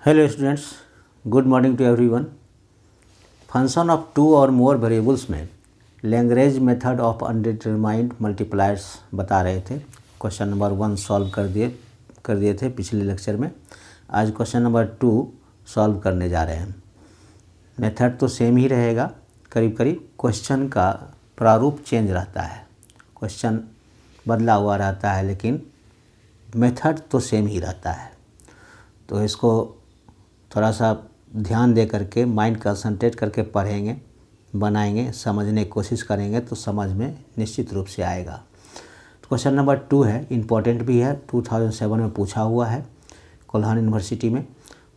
Hello students, good morning to everyone. Function of two or more variables में Lagrange method of undetermined multipliers बता रहे थे। Question number 1 solve कर दिए थे पिछले लेक्चर में। आज क्वेश्चन नंबर 2 सॉल्व करने जा रहे हैं। मेथड तो सेम ही रहेगा, करीब करीब क्वेश्चन का प्रारूप चेंज रहता है, क्वेश्चन बदला हुआ रहता है, लेकिन मेथड तो सेम ही रहता है। तो इसको थोड़ा सा ध्यान दे करके माइंड कंसंट्रेट करके पढ़ेंगे, बनाएंगे, समझने की कोशिश करेंगे तो समझ में निश्चित रूप से आएगा। तो क्वेश्चन नंबर 2 है, इम्पोर्टेंट भी है, 2007 में पूछा हुआ है कोल्हान यूनिवर्सिटी में।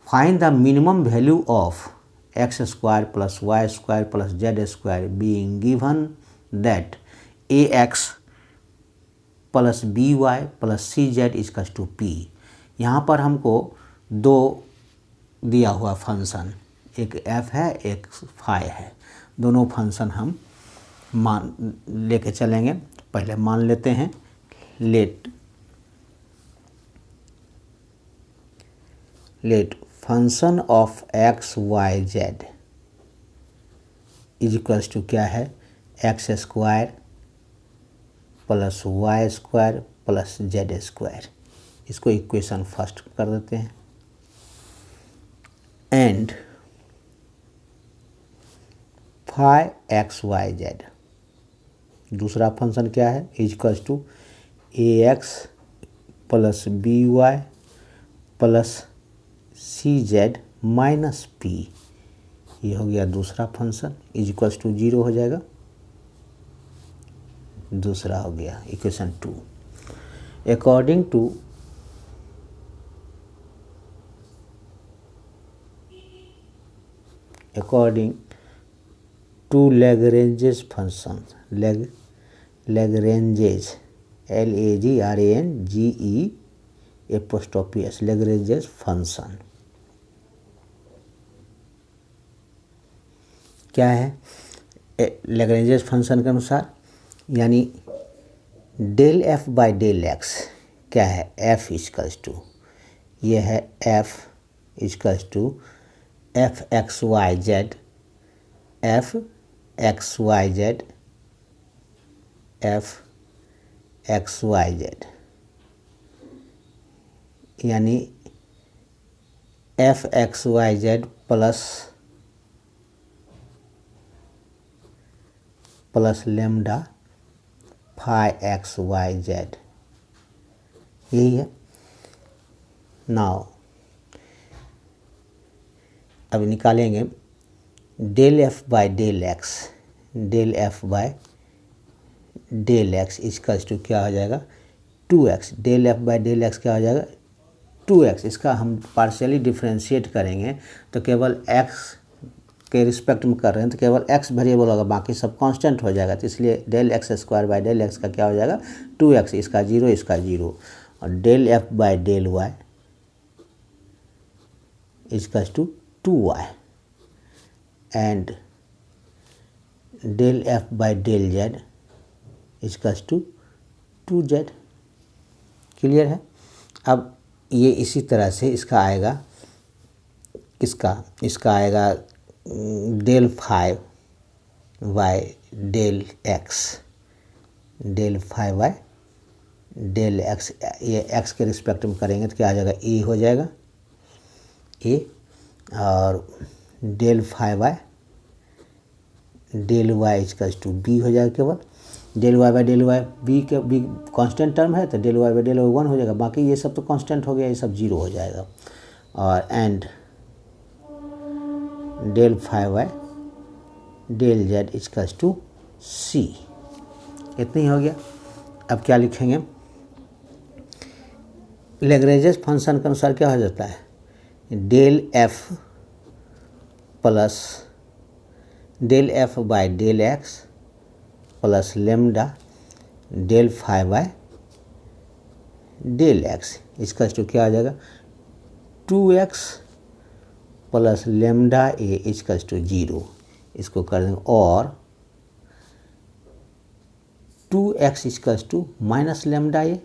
Find the minimum value of x square plus y square plus z square being given that a x plus b y plus c z equals to p. यहाँ पर हमको दो दिया हुआ फंक्शन, एक f है एक फाई है, दोनों फंक्शन हम मान लेके चलेंगे। पहले मान लेते हैं let function of x y z is equals to क्या है, x square plus y square plus z square. इसको इक्वेशन फर्स्ट कर देते हैं। And phi x y z, दूसरा फंक्शन क्या है, equals to a x plus b y plus c z minus p. ये हो गया दूसरा फंक्शन, इक्वल्स टू 0 हो जाएगा। दूसरा हो गया equation 2। According to Lagrange's function, Lagrange's LAGRANGE'S Lagrange's function क्या है, लैग्रेंजेस फंक्शन के अनुसार, यानी del f by del x क्या है, एफ इजकल्स टू, ये है f equals to f x y z, f x y z, f x y z, यानी f x y z plus lambda phi x y z, यही है। Now अब निकालेंगे del f by del x, del f by del x equals to क्या हो जाएगा, 2x। Del f by del x क्या हो जाएगा, 2x। इसका हम पार्शियली डिफ्रेंशिएट करेंगे तो केवल x के रिस्पेक्ट में कर रहे हैं तो केवल x वेरिएबल होगा, बाकी सब कांस्टेंट हो जाएगा। तो इसलिए del x square by del x का क्या हो जाएगा, 2x, इसका 0, इसका 0। और del f by del y equals to 2y and del f by del z equals to 2z। Clear है। अब ये इसी तरह से इसका आएगा, इसका आएगा del phi y del x, del phi y del x, ये x के रिस्पेक्ट में करेंगे तो क्या आ जाएगा, ए हो जाएगा, ए। और del phi y del y equals to b हो जाएगा। केवल del y by del y, b constant term है तो del y by del y 1 हो जाएगा, बाकी ये सब तो कांस्टेंट हो गया, ये सब 0 हो जाएगा। और and del phi y del z equals to c. इतना ही हो गया। अब क्या लिखेंगे, लैग्रेंजेस फंक्शन के अनुसार क्या हो जाता है, del f plus del f by del x plus lambda del phi by del x इसका टू क्या आ जाएगा, 2x plus lambda a equals to 0। इसको कर देंगे और 2x equals to minus lambda a,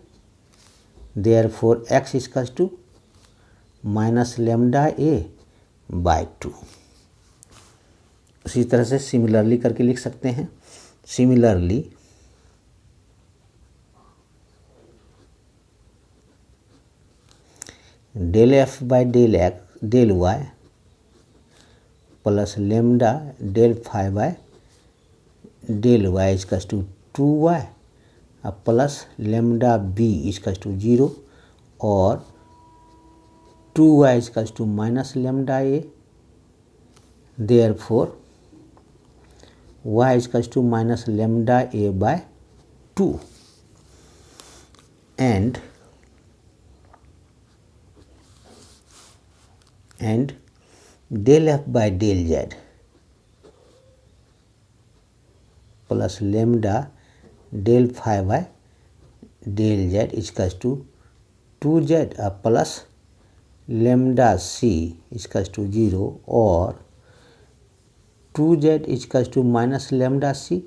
therefore x equals to minus lambda a by 2। उसी तरह से सिमिलरली करके लिख सकते हैं। Similarly del f by del y plus lambda del phi by del y equals to 2y plus lambda b equals to 0 और 2y equals to minus lambda a. Therefore y equals to minus lambda a by 2 and del f by del z plus lambda del phi by del z equals to 2z plus lambda c equals to 0 और 2z equals to minus lambda c।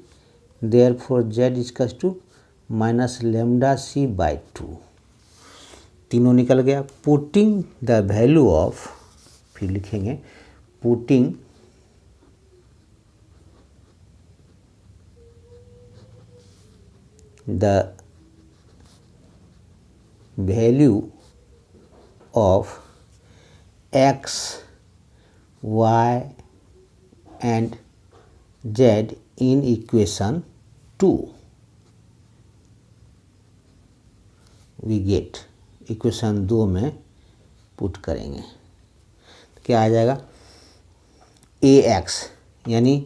Therefore z equals to minus lambda c by 2। तीनों निकल गया। Putting the value of, फिर लिखेंगे putting the value of x, y and z in equation 2 we get, equation 2 में put करेंगे तो क्या आ जाएगा, ax यानी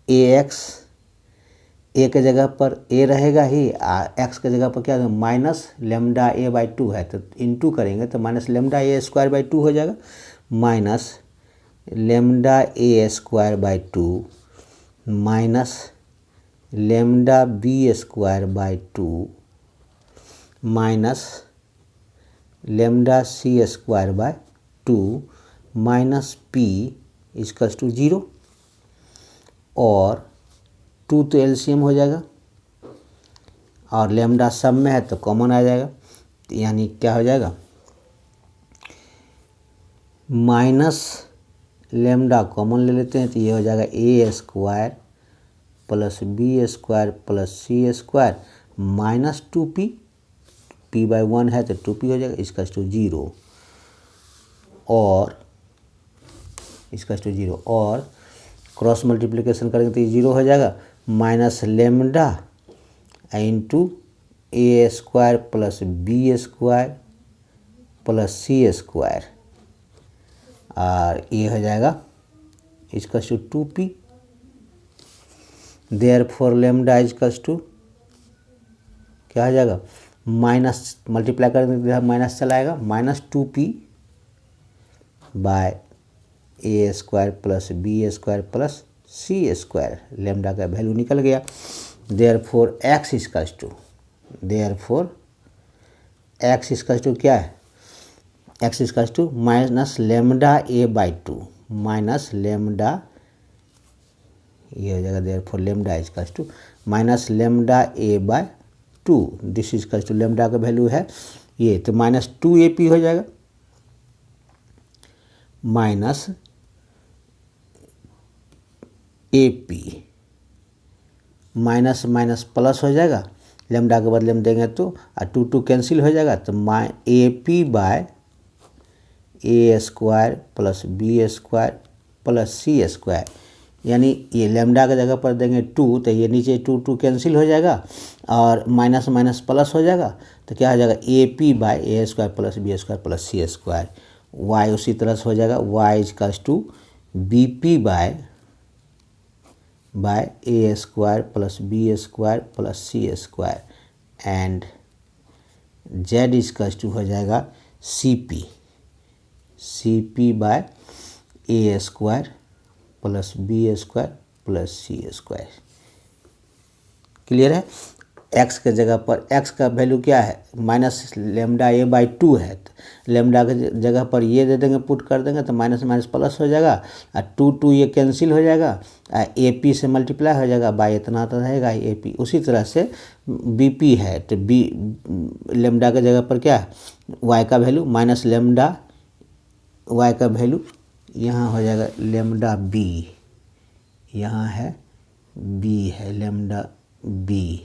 ax ए के जगह पर ए रहेगा ही, एक्स के जगह पर क्या है माइनस लेमडा ए बाई 2 है तो इनटू करेंगे तो minus lambda a square by 2 हो जाएगा, minus lambda a square by 2 minus lambda b square by 2 minus lambda c square by 2 minus p equals to 0 और 2 तो एलसीएम हो जाएगा और लेमडा सब में है तो कॉमन आ जाएगा, यानी क्या हो जाएगा माइनस लेमडा कॉमन ले लेते हैं तो ये हो जाएगा a square plus b square plus c square minus 2p, p by 1 है तो 2p हो जाएगा, इसका टू 0 और इसका टू 0 और क्रॉस मल्टीप्लिकेशन करेंगे तो ये 0 हो जाएगा, minus lambda into a square plus b square plus c square और ये हो जाएगा इसका to 2p। Therefore lambda equals to क्या हो जाएगा माइनस, मल्टीप्लाई करेंगे तो माइनस चलाएगा, minus 2p by a square plus b square plus c square, lambda का वैल्यू निकल गया। Therefore x equals to, therefore x equals to क्या है, x equals to minus lambda a by 2 minus lambda, ये हो जाएगा therefore lambda equals to minus lambda a by 2, this equals to lambda का value है ये तो माइनस 2ap हो जाएगा, minus AP minus minus plus हो जाएगा, लेमडा के बदले में देंगे तो 2 कैंसिल हो जाएगा तो AP by a square plus b square plus c square, यानी ये लेमडा के जगह पर देंगे 2 तो ये नीचे 2 कैंसिल हो जाएगा और माइनस माइनस प्लस हो जाएगा तो क्या हो जाएगा AP by a square plus b square plus c square, y उसी तरह से हो जाएगा y equals to BP by a square plus b square plus c square and z equals to हो जाएगा CP by a square plus b square plus c square. Clear है। X के जगह पर एक्स का वैल्यू क्या है minus lambda a by 2 है, तो लेमडा के जगह पर ये दे देंगे, पुट कर देंगे तो माइनस माइनस प्लस हो जाएगा, और 2 ये कैंसिल हो जाएगा, ए पी से मल्टीप्लाई हो जाएगा, बाई इतना तो रहेगा ए पी। उसी तरह से बी पी है, तो बी लेमडा के जगह पर क्या है वाई का वैल्यू माइनस लेमडा वाई का वैल्यू यहाँ हो जाएगा लेमडा बी, यहाँ है बी है लेमडा बी,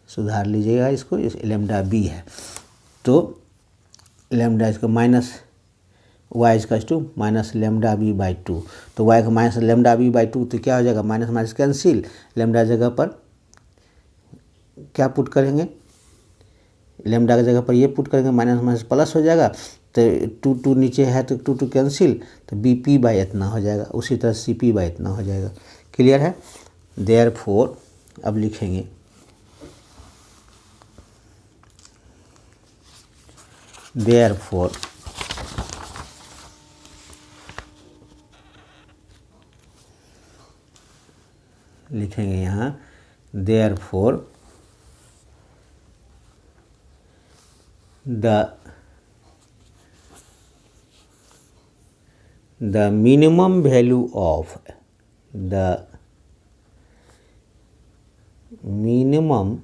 सुधार लीजिएगा इसको, इस लेमडा बी है। तो लेमडा इसको minus y equals to minus lambda b by 2, तो वाई का माइनस लेमडा बी बाई 2, तो क्या हो जाएगा माइनस माइनस कैंसिल, लेमडा जगह पर क्या पुट करेंगे, लेमडा की जगह पर ये पुट करेंगे, माइनस माइनस प्लस हो जाएगा, तो 2 नीचे है तो 2 कैंसिल, तो बी पी बाई इतना हो जाएगा, उसी तरह सी पी बाई इतना हो जाएगा। क्लियर है। देयरफॉर अब लिखेंगे देयरफॉर लिखेंगे यहाँ therefore the minimum value of the minimum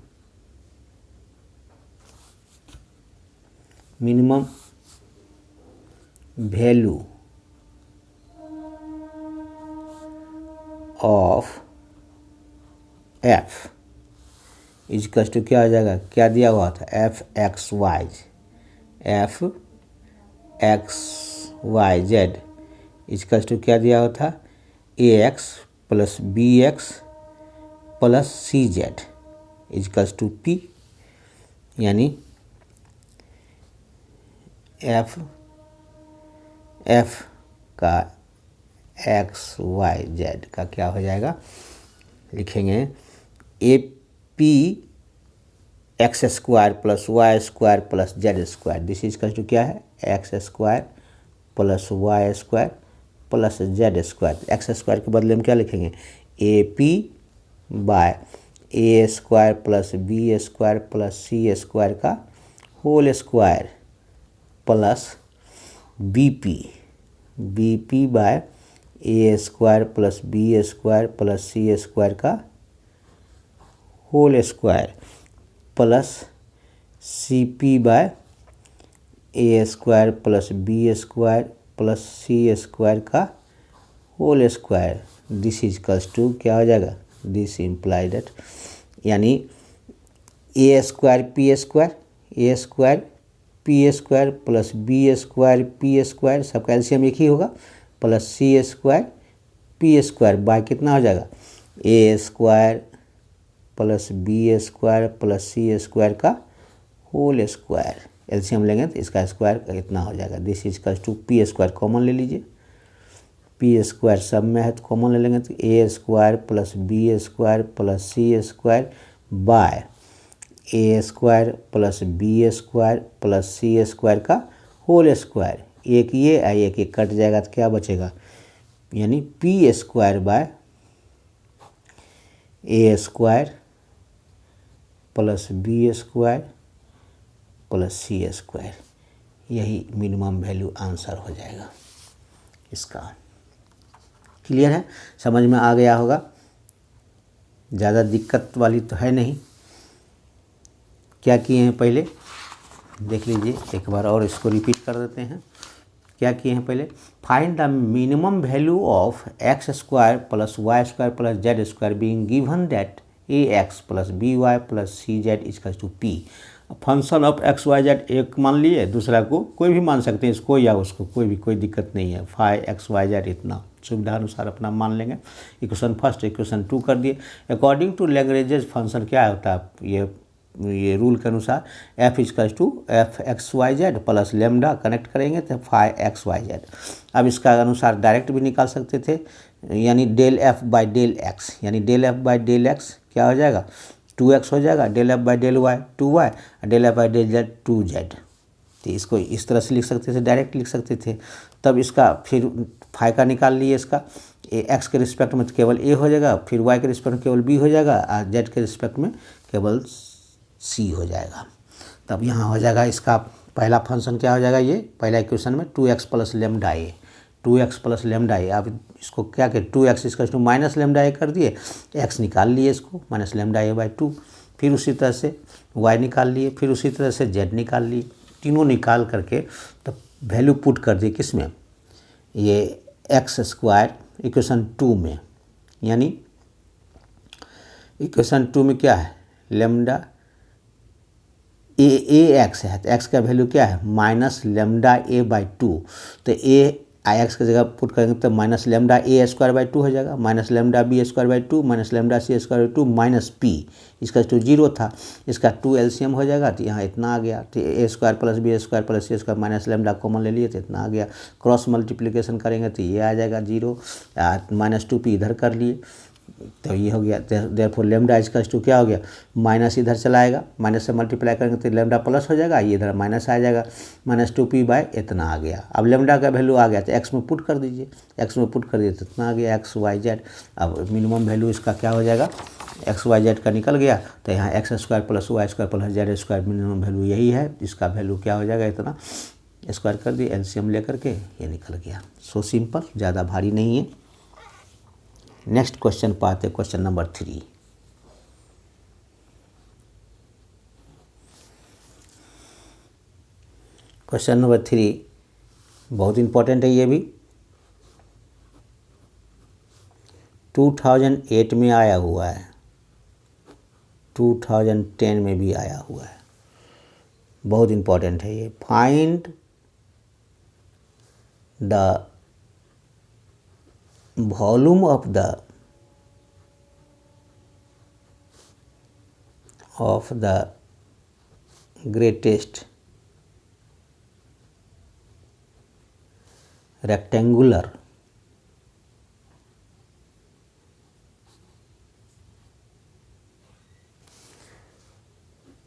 value of f equals to क्या हो जाएगा, क्या दिया हुआ था f x y z equals to क्या दिया हुआ था a x plus b x plus c z equals to p, यानी एफ का एक्स वाई जेड का क्या हो जाएगा, लिखेंगे a p x square plus y square plus z square, this equals to क्या है x square plus y square plus z square. X square के बदले में क्या लिखेंगे a p by a square plus b square plus c square का whole square plus b p by a square plus b square plus c square का whole square plus c p by a square plus b square plus c square का whole square, this equals to क्या हो जाएगा, this imply that, यानी ए square p square plus b square p square सबका LCM एक ही होगा, plus c square p square by कितना हो जाएगा a square plus b square plus c square का होल स्क्वायर, एलसीएम लेंगे तो इसका स्क्वायर इतना हो जाएगा, this equals to p square common ले लीजिए, पी स्क्वायर सब में है तो कॉमन ले लेंगे तो a square plus b square plus c square by a square plus b square plus c square का होल स्क्वायर, एक ये एक कट जाएगा तो क्या बचेगा, यानी p square by a square plus b square plus c square, यही मिनिमम वैल्यू आंसर हो जाएगा इसका। क्लियर है, समझ में आ गया होगा, ज़्यादा दिक्कत वाली तो है नहीं। क्या किए हैं पहले देख लीजिए, एक बार और इसको रिपीट कर देते हैं। क्या किए हैं पहले, find the minimum value of x square plus y square plus z square being given that a x plus b y plus c z equals to p. Function of x y z एक मान लिए, दूसरा को कोई भी मान सकते हैं, इसको या उसको, कोई दिक्कत नहीं है, फाइव एक्स वाई जेड इतना सुविधा अनुसार अपना मान लेंगे। इक्वेशन फर्स्ट इक्वेशन 2 कर दिए। अकॉर्डिंग टू लैग्रेंजेस फंक्शन क्या होता है, ये रूल के अनुसार f equals to f x y z plus lambda connect करेंगे तो फाइव एक्स वाई जेड। अब इसका अनुसार डायरेक्ट भी निकाल सकते थे, यानी del f by del x, यानी del f by del x क्या हो जाएगा 2x हो जाएगा, del f by del y 2y, del f by del z 2z। तो इसको इस तरह से लिख सकते थे, डायरेक्ट लिख सकते थे। तब इसका फिर फाई का निकाल लिए, इसका एक्स के रिस्पेक्ट में केवल ए हो जाएगा, फिर वाई के रिस्पेक्ट में केवल बी हो जाएगा, और जेड के रिस्पेक्ट में केवल सी हो जाएगा। तब यहाँ हो जाएगा इसका पहला फंक्शन क्या हो जाएगा, ये पहला इक्वेशन में 2x प्लस लेमडा ए, 2x प्लस लेमडा ए। अब इसको क्या करें, 2x इसका टू माइनस लेमडा ए कर दिए, x निकाल लिए इसको माइनस लेमडा ए बाई 2। फिर उसी तरह से y निकाल लिए, फिर उसी तरह से z निकाल लिए। तीनों निकाल करके तब वैल्यू पुट कर दिए किस में, ये एक्स स्क्वायर इक्वेशन 2 में। यानी इक्वेशन 2 में क्या है, लेमडा ए एक्स है, तो एक्स का वैल्यू क्या है माइनस लेमडा ए बाई 2। तो ए आई एक्स की जगह पुट करेंगे तो minus lambda a square by 2 हो जाएगा, minus lambda b square by 2, minus lambda c square by 2 minus p, इसका तो 0 था, इसका 2 एलसीएम हो जाएगा, तो यहाँ इतना आ गया। तो a square plus b square plus c square minus lambda common ले लिए तो इतना आ गया। क्रॉस मल्टीप्लिकेशन करेंगे तो ये आ जाएगा 0, माइनस 2 पी इधर कर लिए तो ये हो गया। देयरफॉर लेमडा इसका टू क्या हो गया, माइनस इधर चला आएगा, माइनस से मल्टीप्लाई करेंगे तो लेमडा प्लस हो जाएगा, ये इधर माइनस आ जाएगा, माइनस 2p बाय इतना आ गया। अब लेमडा का वैल्यू आ गया तो एक्स में पुट कर दीजिए, एक्स में पुट कर दिए तो इतना आ गया एक्स वाई जेड। अब मिनिमम वैल्यू इसका क्या हो जाएगा, एक्स वाई जेड का निकल गया, तो यहाँ x square plus y square plus z square minimum value यही है, इसका वैल्यू क्या हो जाएगा, इतना स्क्वायर कर दिए, एलसीएम लेकर के ये निकल गया। सो सिंपल, ज़्यादा भारी नहीं है। नेक्स्ट क्वेश्चन पाते, क्वेश्चन नंबर 3। क्वेश्चन नंबर 3 बहुत इंपॉर्टेंट है, ये भी 2008 में आया हुआ है, 2010 में भी आया हुआ है, बहुत इंपॉर्टेंट है ये। Find the volume of the greatest rectangular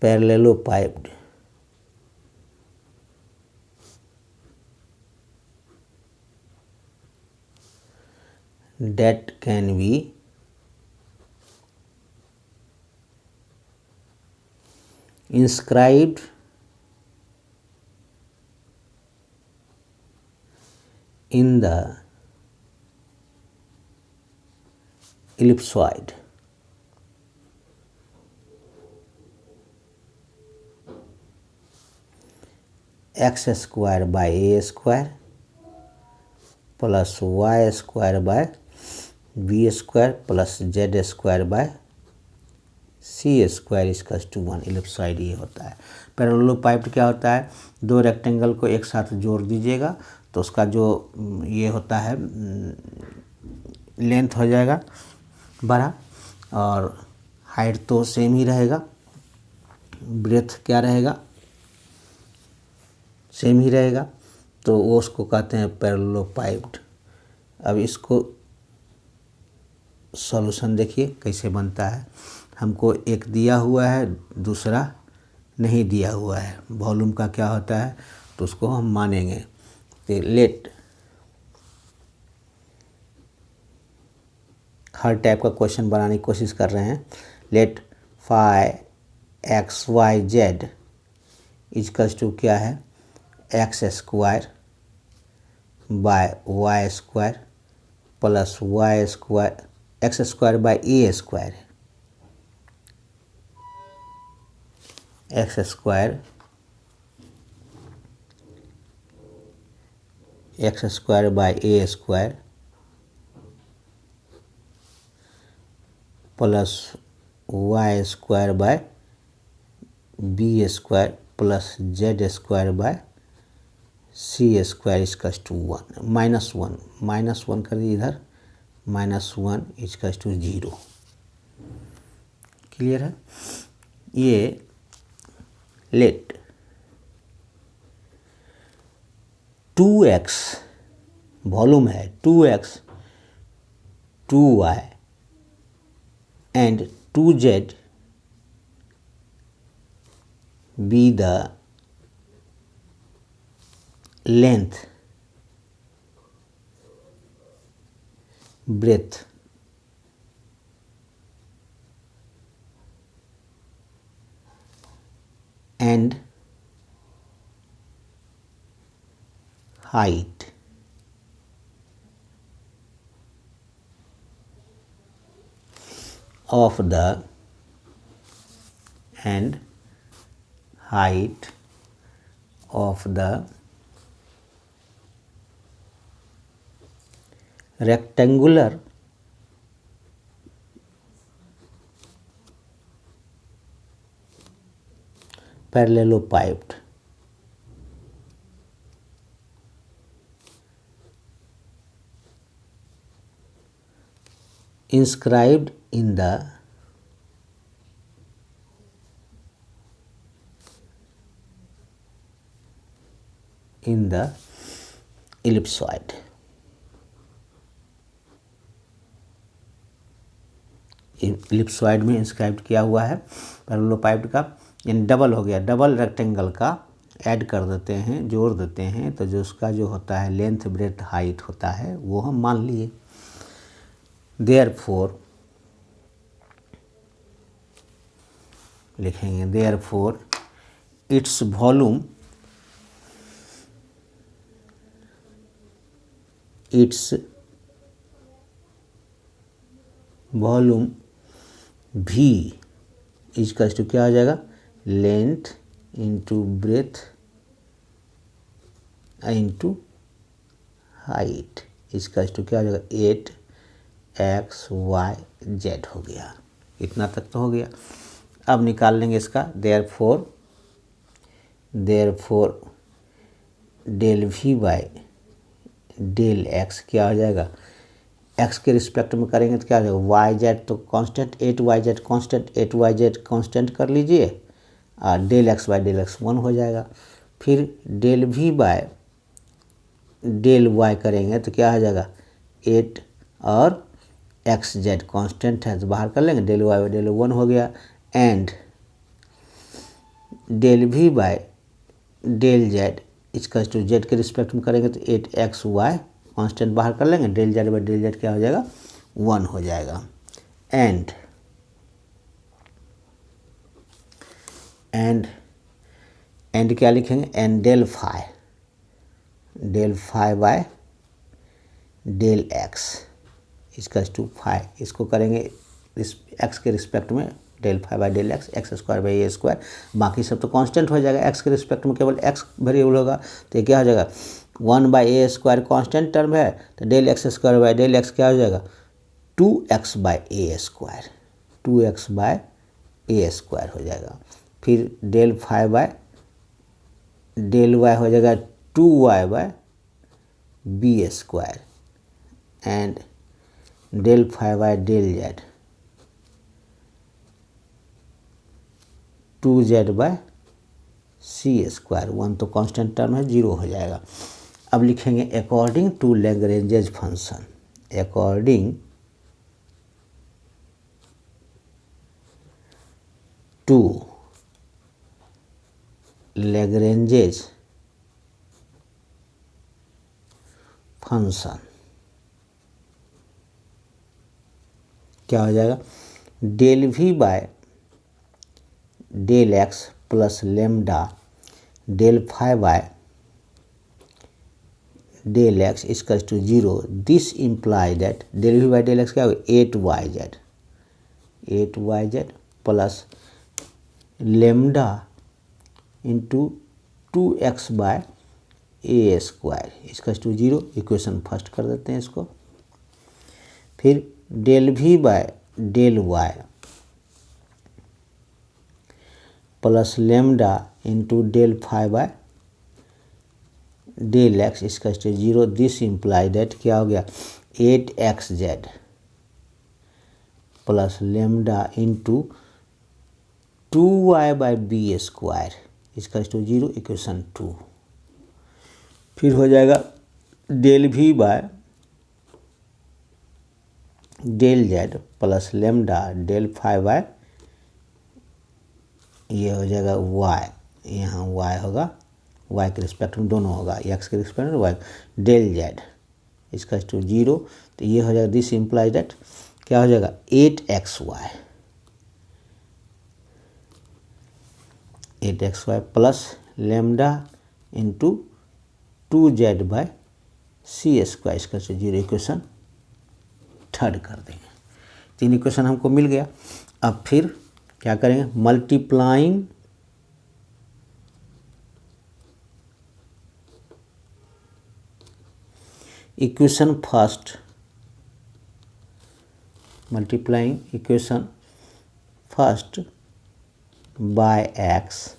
parallelopiped that can be inscribed in the ellipsoid. X square by a square plus y square by b square plus z square by c square इसका to 1 ellipsoid ये होता है। Parallelepiped क्या होता है, दो rectangle को एक साथ जोड़ दीजिएगा तो उसका जो ये होता है लेंथ हो जाएगा बड़ा और हाइट तो सेम ही रहेगा, ब्रेथ क्या रहेगा सेम ही रहेगा, तो वो उसको कहते हैं पैरेललोपाइप्ड। अब इसको सॉल्यूशन देखिए कैसे बनता है। हमको एक दिया हुआ है, दूसरा नहीं दिया हुआ है, वॉल्यूम का क्या होता है तो उसको हम मानेंगे। तो लेट हर टाइप का क्वेश्चन बनाने की कोशिश कर रहे हैं। Let phi x y z equals to क्या है, x square by y square plus y square x square by a square, x square by a square plus y square by b square plus z square by c square इसका to 1 minus one कर दिए इधर, -1 इसका to 0। Clear है। ये late 2x volume है, 2x 2y and 2z be the length breadth and height of the rectangular parallelepiped inscribed in the ellipsoid. Ellipsoid में inscribe किया हुआ है पैरेललोपाइप्ड का, यानी डबल हो गया, डबल रेक्टेंगल का ऐड कर देते हैं, जोड़ देते हैं, तो जो उसका जो होता है लेंथ ब्रेथ हाइट होता है वो हम मान लिए। देयरफॉर लिखेंगे, देयरफॉर इट्स वॉल्यूम भी इजकल्स टू क्या हो जाएगा, length into breadth into height equals to क्या हो जाएगा 8xyz हो गया। इतना तक तो हो गया। अब निकाल लेंगे इसका, therefore del v by del x क्या हो जाएगा, x के रिस्पेक्ट में करेंगे तो क्या हो जाएगा, yz तो constant 8yz constant 8yz constant कर लीजिए और del x by del x 1 हो जाएगा। फिर del v by del y करेंगे तो क्या हो जाएगा 8 और xz कांस्टेंट है तो बाहर कर लेंगे, डेल y बाय डेल 1 हो गया। And del v by del z इसका टू z के रिस्पेक्ट में करेंगे तो 8xy कांस्टेंट बाहर कर लेंगे, del z by del z क्या हो जाएगा 1 हो जाएगा। एंड क्या लिखेंगे, and del phi by del x इसका टू फाई, इसको करेंगे इस x के रिस्पेक्ट में del phi by del x square by a square, बाकी सब तो कांस्टेंट हो जाएगा, x के रिस्पेक्ट में केवल x वेरिएबल होगा तो ये क्या हो जाएगा 1 by a square constant term है तो del x square by del x क्या हो जाएगा 2x by a square, 2x by a square हो जाएगा। फिर del phi by del y हो जाएगा 2y by b square and del phi by del z 2z by c square, 1 तो constant term है 0 हो जाएगा। अब लिखेंगे according to Lagrange's function, according to Lagrange's function क्या हो जाएगा, del v by del x plus lambda del phi by del x equals to 0, this imply that del v by del x क्या होगा 8yz plus lambda into 2x by a square equals to 0, equation first कर देते हैं इसको। फिर del v by del y plus lambda into del phi by del x इसका 0, this imply that क्या हो गया 8xz plus lambda into 2y by b square इसका 0, इक्वेशन 2। फिर हो जाएगा del v by del z plus lambda del phi by ये हो जाएगा y, यहाँ y होगा वाई के रिस्पेक्ट में दोनों होगा, एक्स के रिस्पेक्ट में वाई, डेल जेड इसका टू 0। तो ये हो जाएगा, दिस इम्प्लाइज दैट क्या हो जाएगा 8xy plus lambda into 2z by c square इसका टू 0 इक्वेशन थर्ड कर देंगे। 3 इक्वेशन हमको मिल गया। अब फिर क्या करेंगे, multiplying equation first, multiplying equation first by x,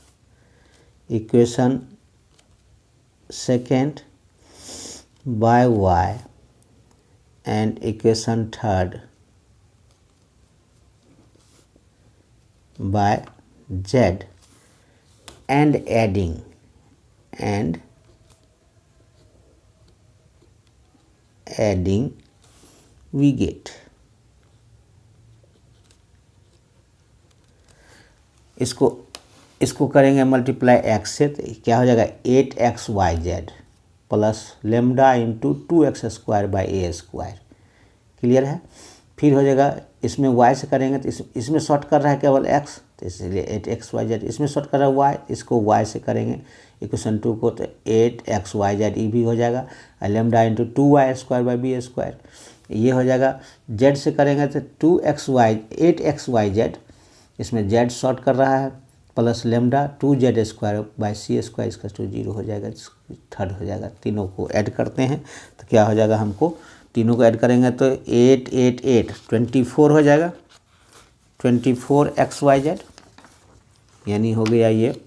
equation second by y and equation third by z and adding we get इसको करेंगे मल्टीप्लाई एक्स से, तो क्या हो जाएगा 8xyz plus lambda into 2x² by a square. Clear है। फिर हो जाएगा, इसमें y से करेंगे तो इसमें शॉर्ट कर रहा है केवल x, तो इसलिए 8xyz, इसमें शॉर्ट कर रहा है y, इसको y से करेंगे इक्वेशन 2 को, तो 8xyz ये भी हो जाएगा, lambda into 2y² by b square ये हो जाएगा। z से करेंगे तो 8xyz, इसमें z शॉर्ट कर रहा है, plus lambda 2z² by c square इसका टू 0 हो जाएगा, थर्ड हो जाएगा। तीनों को ऐड करते हैं तो क्या हो जाएगा, हमको तीनों को ऐड करेंगे तो 8 8 8 24 हो जाएगा, 24xyz यानी हो गया ये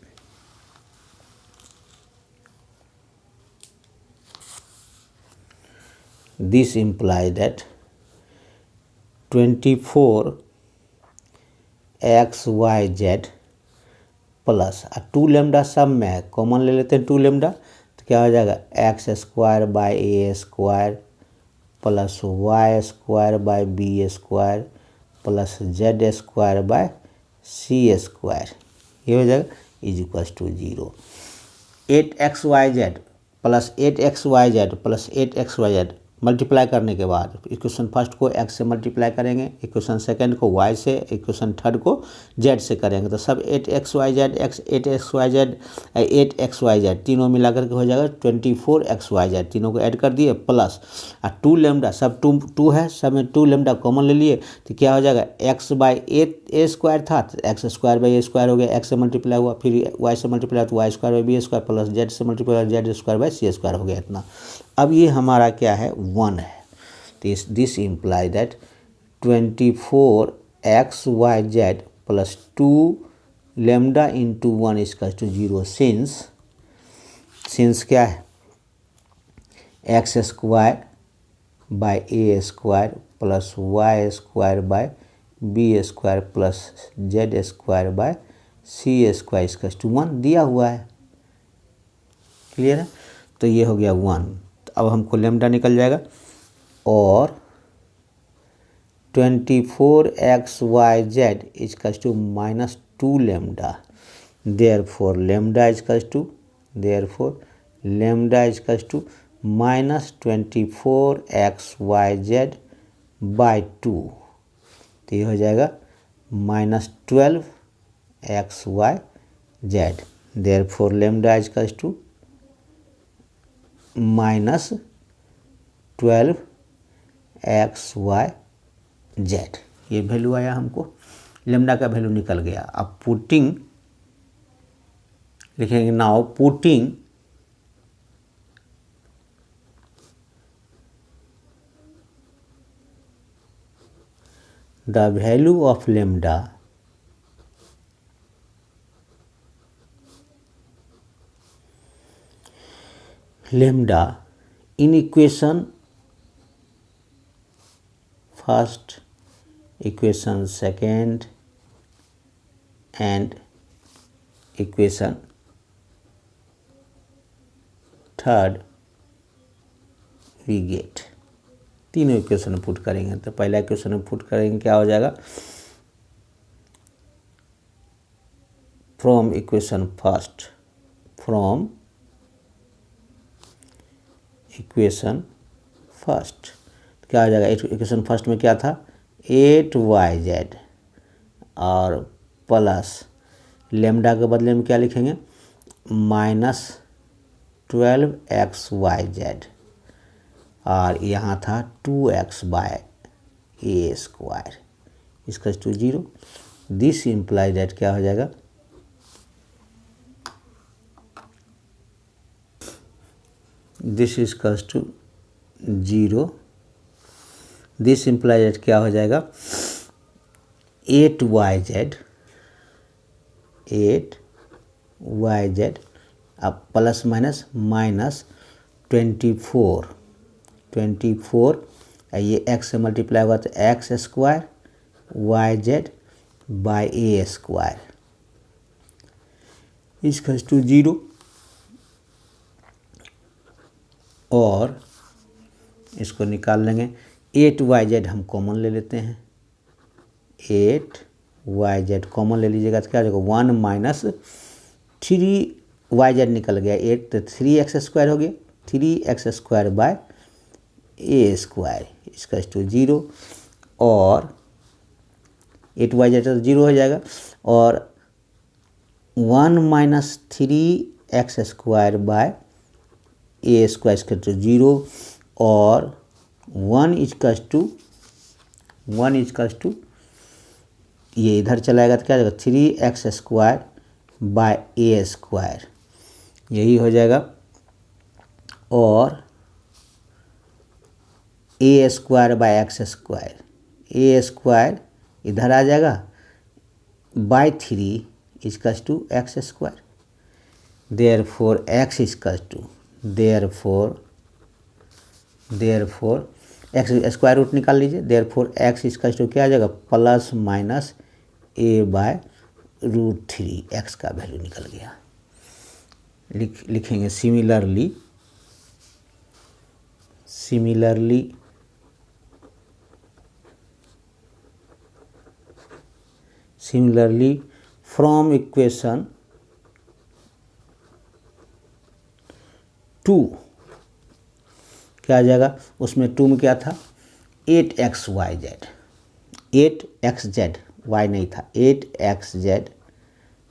this imply that 24xyz plus 2 lambda सब में है, कॉमन ले लेते हैं 2 लेमडा, तो क्या हो जाएगा x² by a square plus y² by b square plus z² by c square ये हो जाएगा is equal to 0। 8xyz plus 8xyz plus 8xyz multiply करने के बाद इक्वेशन फर्स्ट को x से मल्टीप्लाई करेंगे, इक्वेशन सेकंड को y से, इक्वेशन थर्ड को z से करेंगे, तो सब 8xyz तीनों मिलाकर के हो जाएगा 24xyz। तीनों को ऐड कर दिए, प्लस 2 लेमडा, सब 2 है, सब में 2 लेमडा कॉमन ले लिए, तो क्या हो जाएगा x बाई ए स्क्वायर था तो x² बाई ए स्क्वायर हो गया, x से मल्टीप्लाई हुआ, फिर y से मल्टीप्लाई तो y² by b square plus z से multiply z² by c square हो गया इतना। अब ये हमारा क्या है 1 है, तो this imply that 24xyz plus 2 lambda into 1 इसका टू 0 सिंस क्या है x² by a square plus y² by b square plus z² by c square इसका टू 1 दिया हुआ है। क्लियर है। तो ये हो गया 1। अब हमको लेमडा निकल जाएगा और 24xyz equals to minus 2 lambda, therefore lambda equals to minus 24xyz by 2, तो ये हो जाएगा minus 12xyz, therefore lambda equals to minus 12xyz। ये वैल्यू आया हमको, लेमडा का वैल्यू निकल गया। अब पुटिंग लिखेंगे, now putting the value of lambda in equation first, equation second and equation third we get. तीनों इक्वेशन पुट करेंगे, तो पहला इक्वेशन पुट करेंगे क्या हो जाएगा, from equation first, from equation first. क्या हो जाएगा, इक्वेशन फर्स्ट में क्या था 8yz और प्लस लेमडा के बदले में क्या लिखेंगे -12xyz और यहाँ था 2x/a²। इसका टू 0। दिस इम्प्लाई दैट क्या हो जाएगा, this equals to 0। This imply that क्या हो जाएगा 8yz अब प्लस माइनस -24 ये x से मल्टीप्लाई हुआ तो x² yz/a²। इसका टू 0 और इसको निकाल लेंगे 8yz हम कॉमन ले लेते हैं, 8yz कॉमन ले लीजिएगा तो क्या हो जाएगा 1 - 3yz निकल गया 8 तो 3x² हो गया 3x²/a²। इसका टू 0 और 8yz तो 0 हो जाएगा और 1 - 3x²/a² इसका टू 0 और 1 इजकल्स टू ये इधर चलाएगा तो क्या हो जाएगा 3x²/a²। यही हो जाएगा और a² a² इधर आ जाएगा /3 equals to x²। Therefore x equals to therefore x square root निकाल लीजिए। देयरफॉर x इजकल्स टू क्या आ जाएगा +-a/√3। x का वैल्यू निकल गया। लिखेंगे सिमिलरली फ्रॉम इक्वेशन 2 क्या आ जाएगा, उसमें 2 में क्या था 8xyz y नहीं था 8xz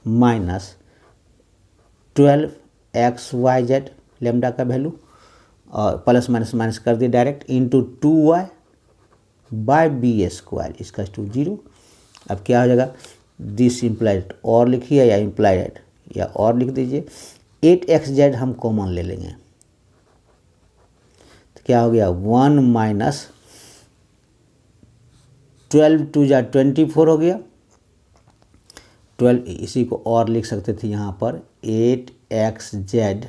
-12xyz लेमडा का वैल्यू और प्लस माइनस कर दिए डायरेक्ट इंटू 2y/b²। इसका टू 0। अब क्या हो जाएगा दिस इम्प्लाइड और लिखिए या इम्प्लाइड या और लिख दीजिए 8xz हम कॉमन ले लेंगे तो क्या हो गया 1 - 12 2 × 24 हो गया 12। इसी को और लिख सकते थे यहाँ पर 8xz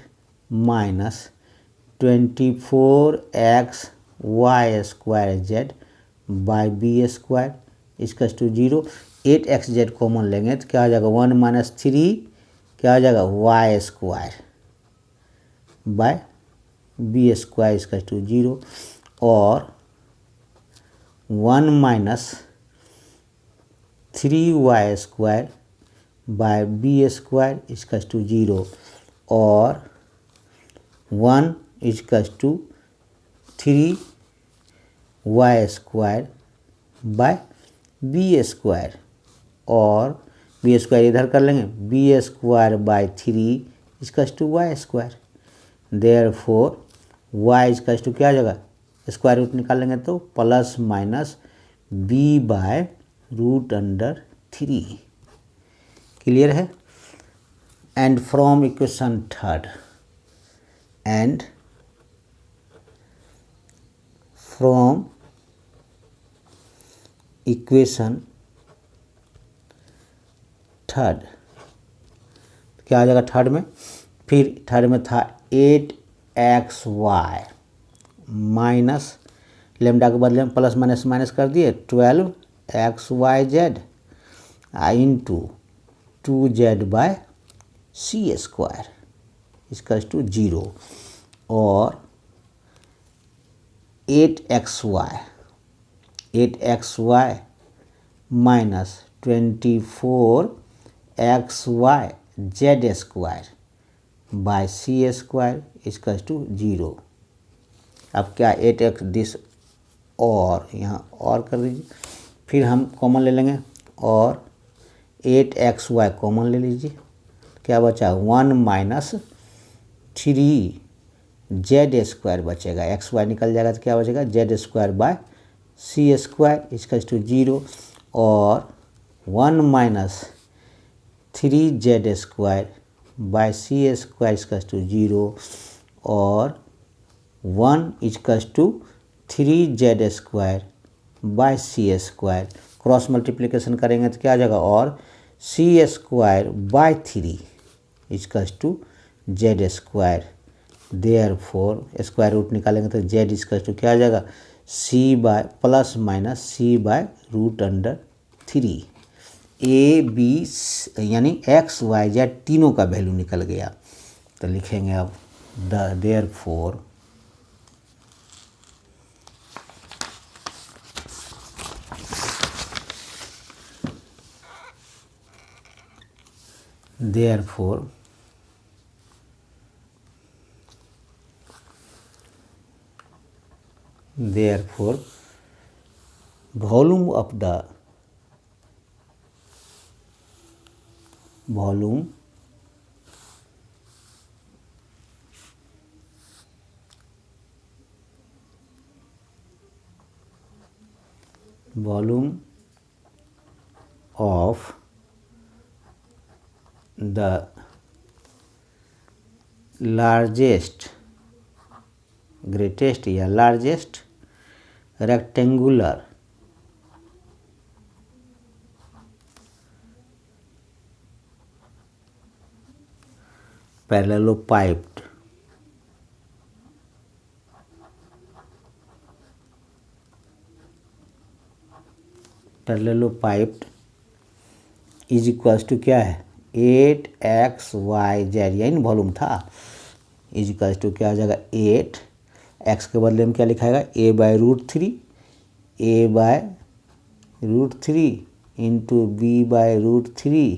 -24xy²z/b²। इसका टू 0। 8xz कॉमन लेंगे तो क्या हो जाएगा 1 - 3 क्या हो जाएगा y²/b²। इसका टू 0 और 1 - 3y²/b²। इसका टू 0 और 1 इजकल्स टू 3y²/b² और b² इधर कर लेंगे b²/3 इसका टू y²। देयरफॉर y इसका टू क्या आ जाएगा स्क्वायर रूट निकाल लेंगे तो +-b/√3। क्लियर है। And from equation third and from equation third क्या आ जाएगा थर्ड में, फिर थर्ड में था 8xy माइनस लेमडा के बदले में प्लस माइनस कर दिए 12xyz इंटू 2z/c²। इसका टू 0 और 8xy -24xyz² /c²। इसका टू 0 अब क्या 8x दिस और यहाँ और कर दीजिए, फिर हम कॉमन ले लेंगे और 8xy कॉमन ले लीजिए, क्या बचा 1 माइनस 3z² बचेगा, xy निकल जाएगा तो क्या बचेगा z² बाय c² इसका टू 0 और 1 माइनस 3z² बाय c² इसका टू 0 और 1 इजकस to 3z² by c² cross multiplication करेंगे तो क्या आ जाएगा और c² बाय 3 इजकस to z²। Therefore square root निकालेंगे तो z इजकस टू क्या आ जाएगा c by plus minus c by √3। A b यानी x y z तीनों का वैल्यू निकल गया। तो लिखेंगे अब therefore therefore volume of the volume of the greatest या largest rectangular parallelopiped is equals to क्या है 8xyz यानी वॉल्यूम था इज इक्वल्स टू क्या आ जाएगा 8 x के बदले में क्या लिखाएगा a/√3 into b/√3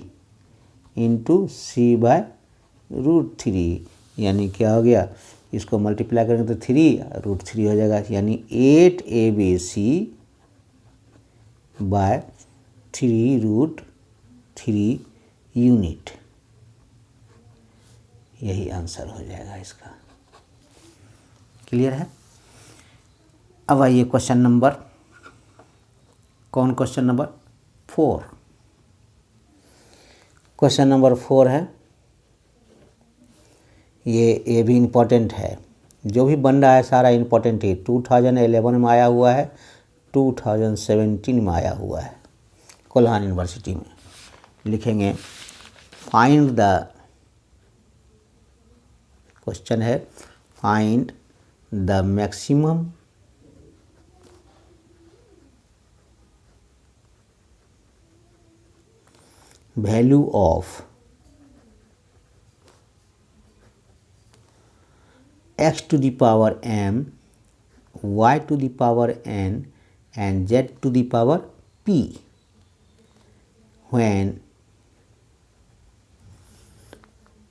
into c/√3 यानी क्या हो गया इसको मल्टीप्लाई करेंगे तो 3 √3 हो जाएगा यानी 8abc/3√3 यूनिट। यही आंसर हो जाएगा इसका। क्लियर है। अब आइए क्वेश्चन नंबर 4। क्वेश्चन नंबर 4 है, ये भी इम्पोर्टेंट है, जो भी बन रहा है सारा इम्पोर्टेंट है। 2011 में आया हुआ है, 2017 में आया हुआ है कोल्हान यूनिवर्सिटी में। लिखेंगे फाइंड द, क्वेश्चन है find the maximum value of x to the power m, y to the power n and z to the power p when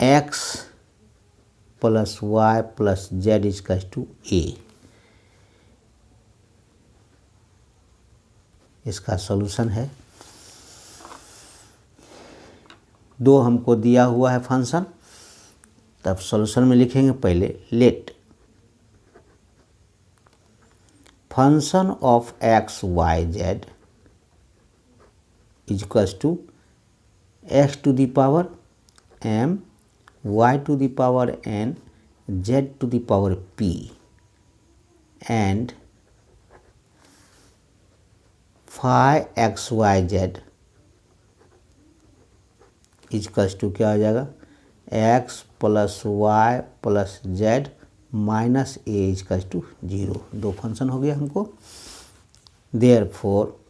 x plus y plus z is equal to a। इसका solution है, दो हमको दिया हुआ है function, तब solution में लिखेंगे पहले let function of x y z is equals to x to the power m, y to the power n, z to the power p and phi x y z is equals to क्या हो जाएगा x plus y plus z minus a is equals to 0। दो function हो गया हमको। Therefore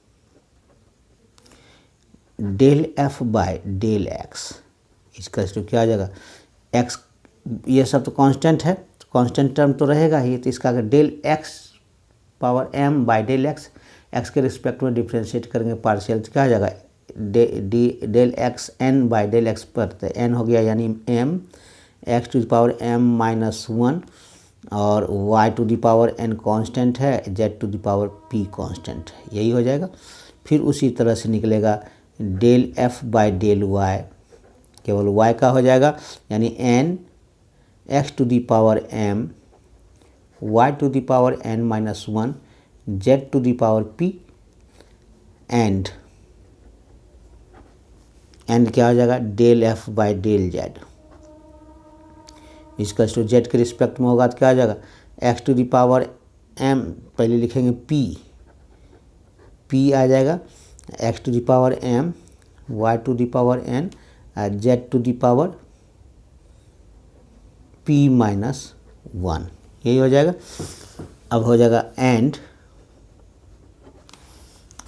del f by del x is equals to क्या आ जाएगा x, ये सब तो कांस्टेंट है, कांस्टेंट टर्म तो रहेगा ही, तो इसका अगर del x power m by del x, x के रिस्पेक्ट में डिफ्रेंशिएट करेंगे पार्शियल तो क्या आ जाएगा del x n by del x पर, तो एन हो गया यानी m x to the power m-1 और y to the power n constant है, z to the power p constant है, यही हो जाएगा। फिर उसी तरह से निकलेगा del f by del y, केवल y का हो जाएगा, यानी n x to the power m y to the power n minus 1 z to the power p and क्या हो जाएगा del f by del z। इसका जो z के रिस्पेक्ट में होगा तो क्या हो जाएगा x to the power m, पहले लिखेंगे p आ जाएगा, x to the power m y to the power n z to the power p minus 1, यही हो जाएगा। अब हो जाएगा एंड,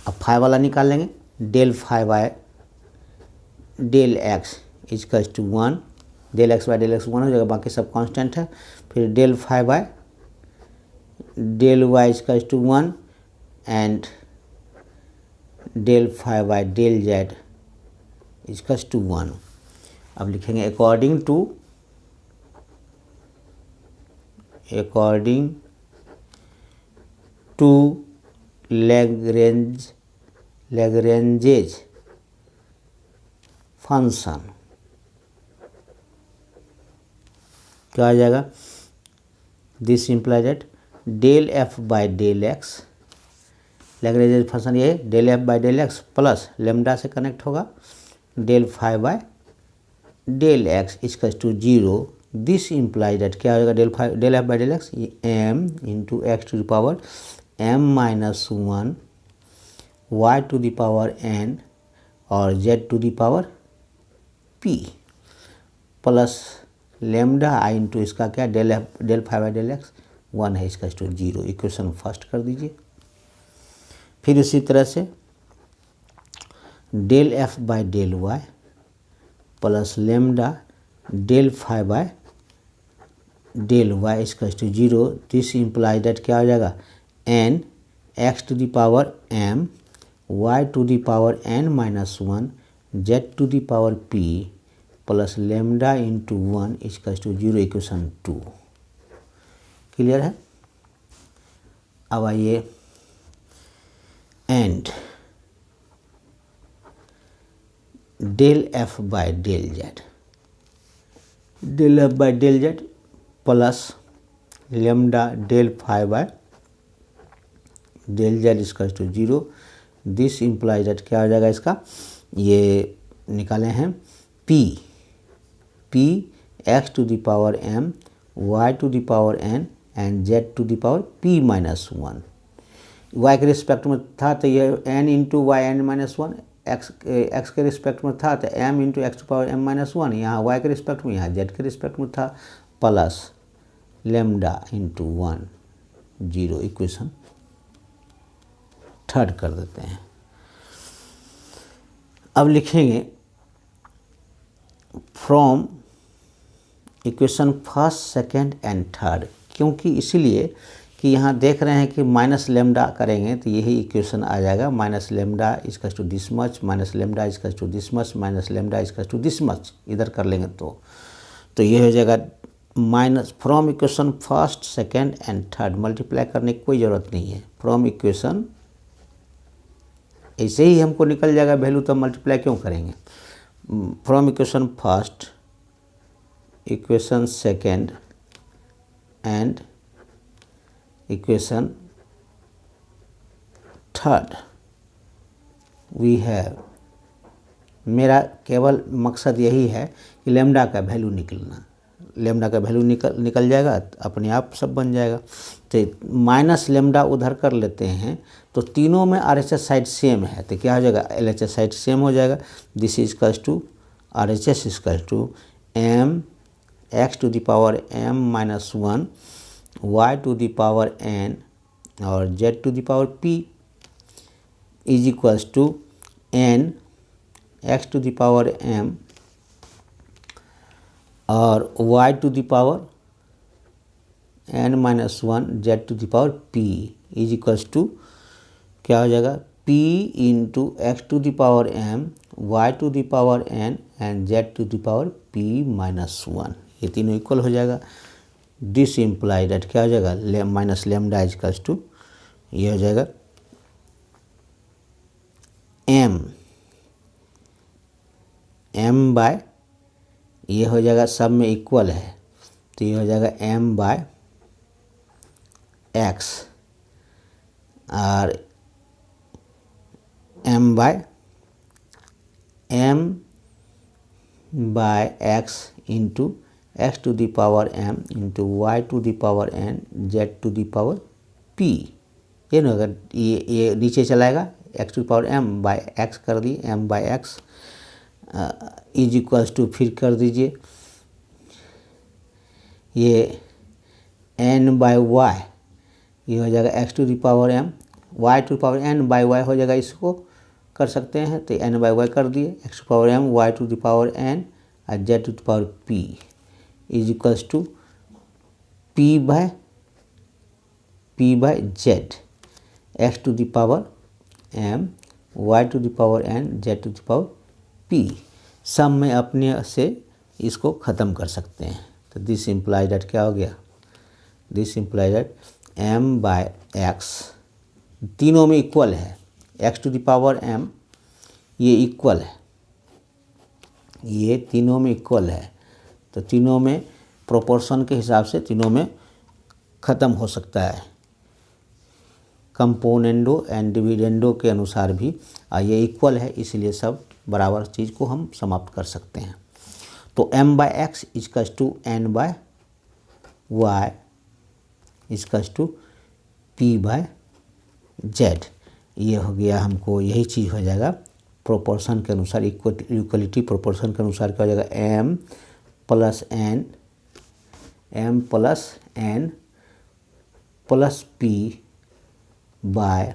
अब फाइव वाला निकाल लेंगे, del phi by del x equals to 1, del x by del x 1 हो जाएगा, बाकी सब कांस्टेंट है। फिर del phi by del y equals to 1 and del phi by del z equals to 1। अब लिखेंगे अकॉर्डिंग टू लैग्रेंजेज फंक्शन, क्या आ जाएगा, this implies that del f by del x, Lagrange's function ये del f by del x plus lambda से connect होगा del phi by del x equals to 0। This implies that क्या हो जाएगा del f by del x m into x to the power m minus 1 y to the power n और z to the power p plus lambda i into इसका क्या del phi by del x 1 है, इसका to 0। Equation first कर दीजिए। फिर उसी तरह से del f by del y plus lambda del phi by del y इसका टू 0। दिस इम्प्लाइज दैट क्या हो जाएगा n x to the power m y to the power n minus 1 z to the power p plus lambda into 1 इसका to 0, equation 2। Clear है। अब आइए and del f by del z, del f by del z plus lambda del phi by del z इसका to 0। This implies that क्या हो जाएगा, इसका ये निकाले हैं p x to the power m y to the power n एंड z to the power p minus 1। y के रिस्पेक्ट में था तो ये n into y n minus 1, x के रिस्पेक्ट में था तो m into x to power m minus 1, यहाँ y के रिस्पेक्ट में, यहाँ z के रिस्पेक्ट में था, plus lambda into 1 0, equation third कर देते हैं। अब लिखेंगे from equation first second and third, क्योंकि इसीलिए कि यहाँ देख रहे हैं कि माइनस लेमडा करेंगे तो यही इक्वेशन आ जाएगा, माइनस लेमडा इसका to this much, minus lambda इसका to this much, minus lambda इसका टू दिस मच, इधर कर लेंगे तो ये हो जाएगा minus from equation first second and third. Multiply करने की कोई ज़रूरत नहीं है, फ्रॉम इक्वेशन ऐसे ही हमको निकल जाएगा वैल्यू, तो मल्टीप्लाई क्यों करेंगे। From equation first, equation second and equation third we have, मेरा केवल मकसद यही है कि लेमडा का वैल्यू निकलना, लेमडा का वैल्यू निकल जाएगा तो अपने आप सब बन जाएगा। तो माइनस लेमडा उधर कर लेते हैं तो तीनों में RHS साइड सेम है तो क्या हो जाएगा LHS साइड सेम हो जाएगा। This is equals to RHS equals to m x to the power m minus 1 y to the power n और z to the power p is equals to n x to the power m और y to the power n minus 1 z to the power p is equals to क्या हो जाएगा p into x to the power m y to the power n एंड z to the power p minus 1, ये तीनों equal हो जाएगा। This imply that क्या हो जाएगा, माइनस लेमडा इजकल्स टू ये हो जाएगा एम बाय, ये हो जाएगा सब में इक्वल है तो ये हो जाएगा एम बाय एक्स और m by x into x to the power m into y to the power n z to the power p. ये ना अगर ये नीचे चलाएगा x to the power m by x कर दिए, m by x is equals to फिर कर दीजिए ये एन बाय वाई, ये हो जाएगा x to the power m, y to the power n by y हो जाएगा, इसको कर सकते हैं तो एन बाय वाई कर दिए, x to the power m y to the power n और z to the power p is equals to p by z, x to the power m y to the power n z to the power p. सब में अपने से इसको ख़त्म कर सकते हैं तो दिस इम्प्लाई दैट क्या हो गया, this imply that m by x तीनों में इक्वल है, x to the power m ये इक्वल है, ये तीनों में इक्वल है तो तीनों में प्रोपोर्शन के हिसाब से तीनों में ख़त्म हो सकता है, कंपोनेंडो एंड डिविडेंडो के अनुसार भी ये इक्वल है, इसलिए सब बराबर चीज़ को हम समाप्त कर सकते हैं। तो m by x equals to n by y equals to p by z, ये हो गया हमको, यही चीज़ हो जाएगा प्रोपोर्शन के अनुसार, इक्वलिटी प्रोपोर्शन के अनुसार क्या हो जाएगा m plus n plus p by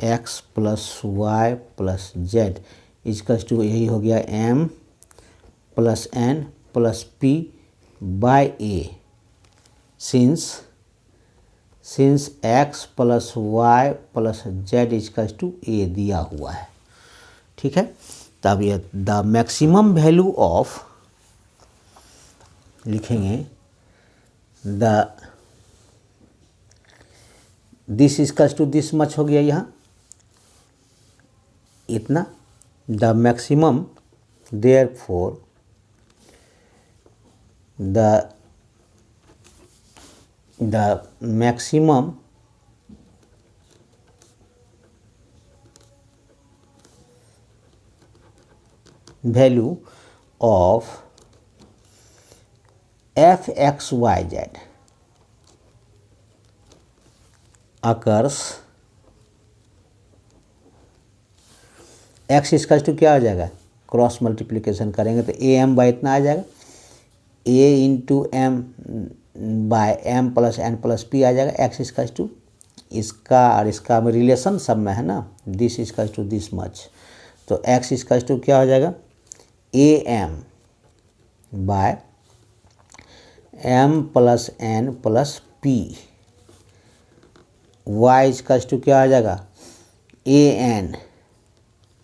x plus y plus z equals to यही हो गया m plus n plus p by a, since x plus y plus z equals to a दिया हुआ है। ठीक है, तब ये द मैक्सिमम वैल्यू ऑफ लिखेंगे this equals to this much हो गया यहाँ इतना, the maximum therefore the maximum value of fxyz occurs, x इसका टू क्या आ जाएगा, क्रॉस मल्टीप्लिकेशन करेंगे तो ए एम बाई इतना आ जाएगा, a into m by m plus n plus p आ जाएगा, एक्स इसका टू इसका और इसका में रिलेशन सब में है ना, दिस इसका टू दिस मच, तो एक्स इसका टू क्या हो जाएगा a m by m plus n plus p, y इसका टू क्या हो जाएगा a n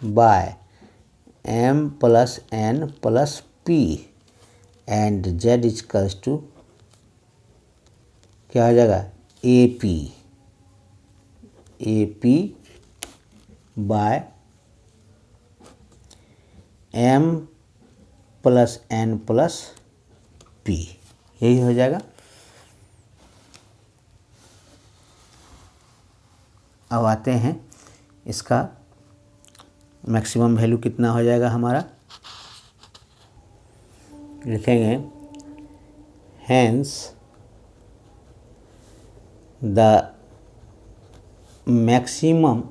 by m plus n plus p and z equals to क्या हो जाएगा a p by m plus n plus p, यही हो जाएगा। अब आते हैं इसका मैक्सिमम वैल्यू कितना हो जाएगा हमारा, लिखेंगे hence the maximum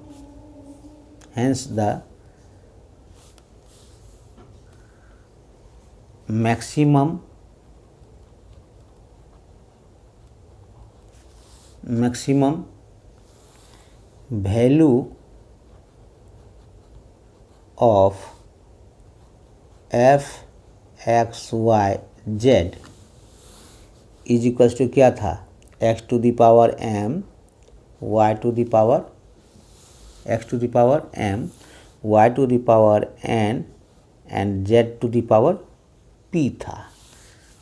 value of f x y z is equals to क्या था, x to the power m y to the power x to the power m y to the power n and z to the power p था।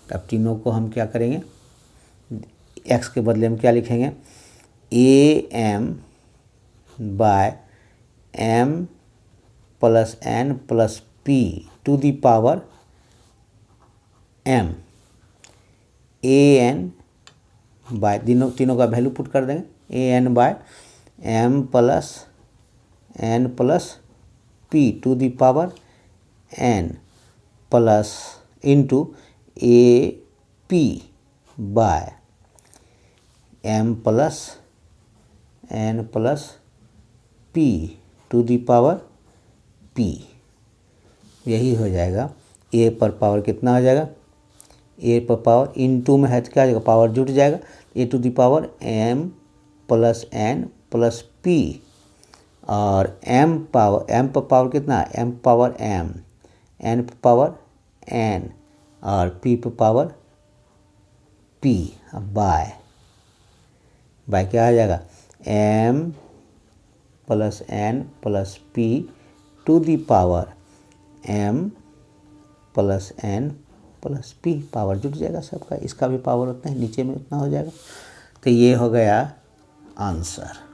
तब तीनों को हम क्या करेंगे x के बदले में क्या लिखेंगे, a m by m plus n plus p to the power m, a n by तीनों का वैल्यू पुट कर देंगे, a n by m plus n plus p to the power n plus into a p by m plus n plus p to the power p. यही हो जाएगा। ए पर power कितना हो जाएगा, ए पर पावर इनटू में है तो क्या हो जाएगा, पावर जुट जाएगा, a to the power m plus n plus p, और एम पर पावर कितना है, एम पावर एम, एन पर पावर एन, और पी पर पावर पी। अब बाय क्या आ जाएगा, m plus n plus p to the power m plus n plus p, power जुट जाएगा सबका, इसका भी पावर उतना है, नीचे में उतना हो जाएगा। तो ये हो गया आंसर।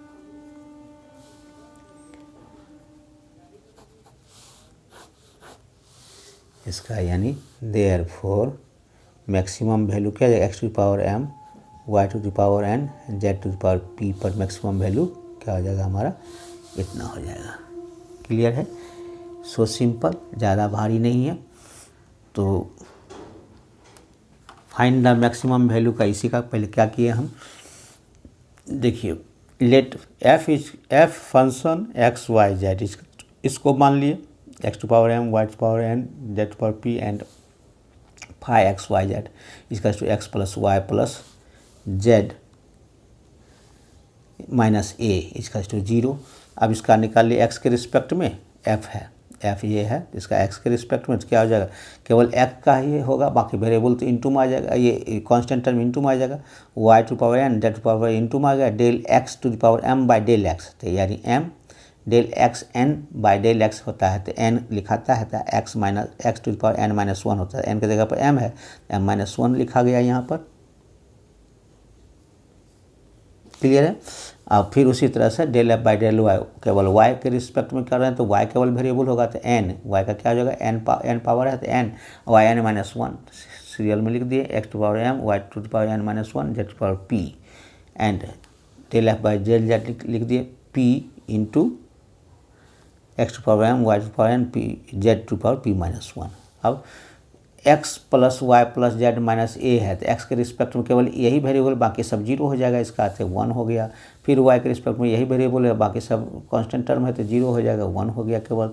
इसका यानी देयरफॉर मैक्सिमम वैल्यू क्या है, x to the power m y to the power n z to the power p पर मैक्सिमम वैल्यू क्या हो जाएगा हमारा, इतना हो जाएगा। क्लियर है, सो सिंपल, ज़्यादा भारी नहीं है। तो फाइंड द मैक्सिमम वैल्यू का इसी का पहले क्या किए हम, देखिए let f function x y z, इसको मान लिए x to power m y to power n z to power p and phi x y z, इसका to x plus y plus z minus a इसका to 0। अब इसका निकाल लिए x के रिस्पेक्ट में, एफ है, एफ ये है, इसका एक्स के रिस्पेक्ट में तो क्या हो जाएगा, केवल एक्स का ही होगा, बाकी वेरिएबल तो इंटू में आ जाएगा, ये कांस्टेंट टर्म इंटू में आ जाएगा, y to power n z to power into में आ गया, del x to the power m by del x, तो यानी m del x n by del x होता है, तो एन लिखाता है तो x minus x to the power n minus 1 होता है, एन की जगह पर एम है, एम माइनस 1 लिखा गया यहाँ पर। क्लियर है। अब फिर उसी तरह से del f by del y, केवल वाई के रिस्पेक्ट में कर रहे हैं तो वाई केवल वेरिएबल होगा, तो एन वाई का क्या हो जाएगा, एन पावर है तो n y n minus 1 serial में लिख दिए, x to power m y to power n minus 1 z to power p, and del f by del z लिख दिए p into x to power m y to power n p z to power p minus 1। अब x plus y plus z minus a है, तो x के respect में केवल यही variable, बाकी सब 0 हो जाएगा, इसका तो 1 हो गया। फिर वाई के रिस्पेक्ट में यही वेरिएबल है, बाकी सब कांस्टेंट टर्म है तो 0 हो जाएगा, 1 हो गया केवल।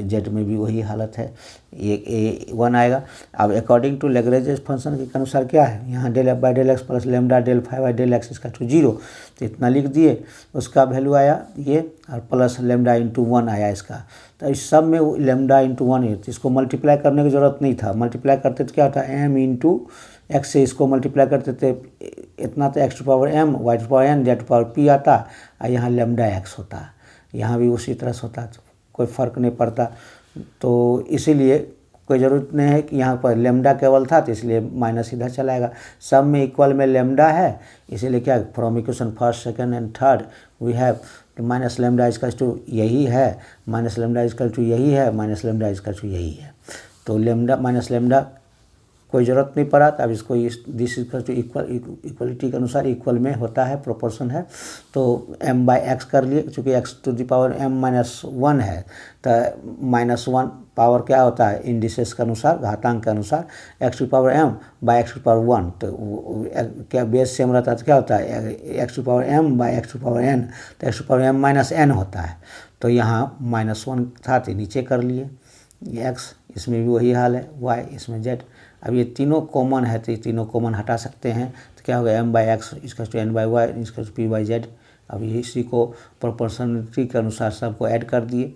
जेड में भी वही हालत है, ये 1 आएगा। अब अकॉर्डिंग टू लैग्रेंज फंक्शन के अनुसार क्या है, यहाँ del f by del x plus lambda del phi by del x इसका टू 0, तो इतना लिख दिए, उसका वैल्यू आया ये, और प्लस लेमडा इंटू 1 आया इसका। तो इस सब में लेमडा इंटू 1 है, तो इसको मल्टीप्लाई करने की ज़रूरत नहीं था, मल्टीप्लाई करते तो क्या होता है, एम इंटू एक्स से इसको मल्टीप्लाई करते थे, इतना तो x to power m y to power n z to power p आता, और यहाँ लेमडा एक्स होता, यहाँ भी उसी तरह से होता, तो कोई फ़र्क नहीं पड़ता। तो इसीलिए कोई ज़रूरत नहीं है कि यहाँ पर लेमडा केवल था, तो इसलिए माइनस इधर चलाएगा, सब में इक्वल में लेमडा है, इसीलिए क्या from equation first second and third we have minus lambda इजकल टू यही है, माइनस लेमडा इजकल टू यही है, माइनस लेमडा इजकल टू यही है। तो लेमडा माइनस लेमडा कोई ज़रूरत नहीं पड़ा, तब इसको दिस इक्वल टू इक्वलिटी के अनुसार इक्वल में होता है, प्रोपोर्शन है, तो m बाई एक्स कर लिए, चूँकि x to the power m minus 1 है, तो माइनस 1 पावर क्या होता है, इंडिसेस के अनुसार, घातांक के अनुसार, x to power m by x to power 1, तो क्या बेस सेम रहता है तो क्या होता है, x to power m by x to power n, तो x to power m minus n होता है। तो यहाँ माइनस 1 था तो नीचे कर लिए, ये x, इसमें भी वही हाल है, y इसमें z। अब ये तीनों कॉमन है, तो ये तीनों कॉमन हटा सकते हैं, तो क्या होगा, m बाई एक्स इसका टू n बाई वाई इसका टू p बाई जेड। अब इसी को प्रोपोर्शनलिटी के अनुसार सबको ऐड कर दिए,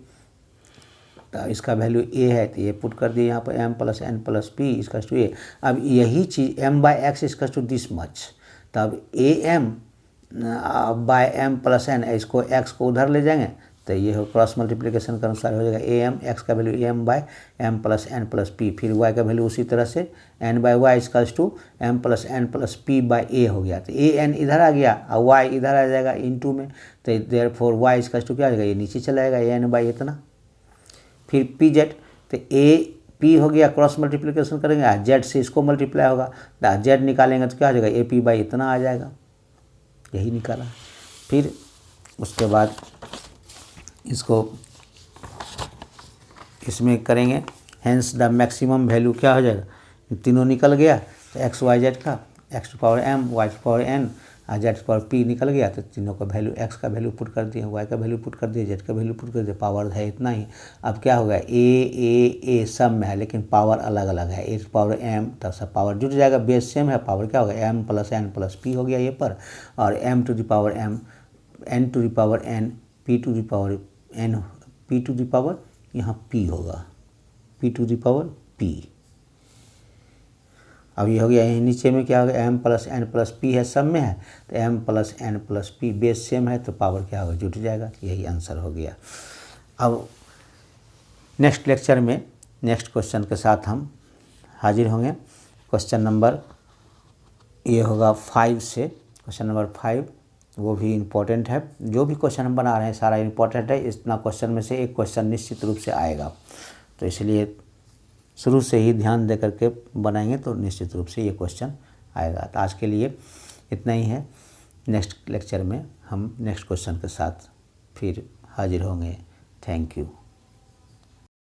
तो इसका वैल्यू a है तो ये पुट कर दिए यहाँ पर m plus n plus p इसका टू a। अब यही चीज़ m बाई एक्स इसका टू दिस मच, तब a m by m plus n, इसको x को उधर ले जाएंगे तो ये हो क्रॉस मल्टीप्लिकेशन के अनुसार हो जाएगा ए एम, एक्स का value m by m plus n plus p, फिर वाई का वैल्यू उसी तरह से n by y equals to m plus n plus p by a हो गया। तो ए एन इधर आ गया और वाई इधर आ जाएगा इनटू में, तो देयरफॉर वाई इजकल्स टू क्या आ जाएगा, ये नीचे चला जाएगा एन बाई इतना। फिर पी जेड, तो ए पी हो गया, क्रॉस मल्टीप्लिकेशन करेंगे जेड से इसको मल्टीप्लाई होगा, जेड निकालेंगे तो क्या आ जाएगा, ए पी बाई इतना आ जाएगा, यही निकाला। फिर उसके बाद इसको इसमें करेंगे, हेंस द मैक्सिमम वैल्यू क्या हो जाएगा, तीनों निकल गया, तो एक्स वाई जेड का, x to power m, y to power n और जेड टू पावर पी निकल गया, तो तीनों का वैल्यू, एक्स का वैल्यू पुट कर दिए, वाई का वैल्यू पुट कर दिए, जेड का वैल्यू पुट कर दिए, पावर है इतना ही। अब क्या होगा, ए सब में है लेकिन पावर अलग अलग है, ए टू पावर एम, तब सब पावर जुट जाएगा, बेस सेम है, पावर क्या होगा m plus n plus p हो गया ये पर, और m to the power m, n to the power n, p to the power n, p to the power यहाँ पी होगा, p to the power p. अब ये हो गया, यहीं नीचे में क्या होगा, m plus n plus p है, सब में है, तो m plus n plus p base same है, तो पावर क्या होगा, जुट जाएगा, यही आंसर हो गया। अब नेक्स्ट लेक्चर में नेक्स्ट क्वेश्चन के साथ हम हाजिर होंगे। क्वेश्चन नंबर ये होगा 5 से, क्वेश्चन नंबर 5 वो भी इम्पोर्टेंट है। जो भी क्वेश्चन हम बना रहे हैं सारा इम्पोर्टेंट है, इतना क्वेश्चन में से एक क्वेश्चन निश्चित रूप से आएगा, तो इसलिए शुरू से ही ध्यान दे करके बनाएंगे तो निश्चित रूप से ये क्वेश्चन आएगा। तो आज के लिए इतना ही है, नेक्स्ट लेक्चर में हम नेक्स्ट क्वेश्चन के साथ फिर हाजिर होंगे। Thank you.